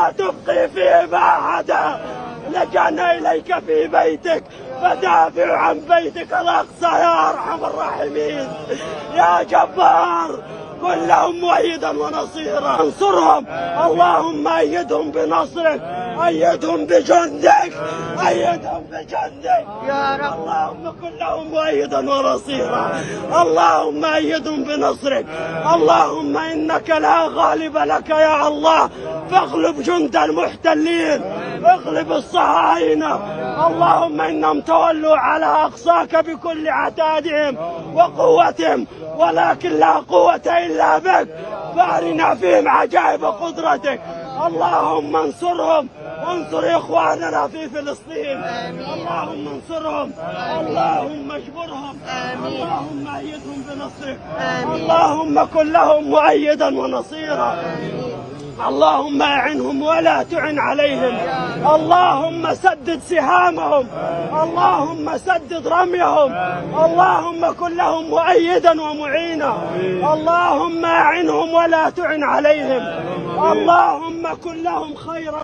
لا تبقي فيهم أحدا. لجأنا إليك في بيتك فدافع عن بيتك الأقصى يا أرحم الراحمين. يا جبار كن لهم مؤيدا ونصيرا، انصرهم اللهم، أيدهم بنصرك، أيدهم بجندك، أيدهم بجندك يا رب. اللهم كن لهم مؤيدا ونصيرا، اللهم أيدهم بنصرك. اللهم إنك لا غالب لك يا الله، فاغلب جند المحتلين، اغلب الصهاينة. اللهم إنهم تولوا على أقصاك بكل عتادهم وقوتهم، ولكن لا قوة إلا بك، فأرنا فيهم عجائب قدرتك. اللهم انصرهم، وانصر إخواننا في فلسطين. اللهم انصرهم، اللهم اجبرهم، اللهم أيدهم بنصرك. اللهم كن لهم مؤيدا ونصيرا. اللهم أعنهم ولا تعن عليهم. اللهم سدد سهامهم، اللهم سدد رميهم. اللهم كن لهم مؤيدا ومعينا. اللهم أعنهم ولا تعن عليهم. اللهم كن لهم خيرا.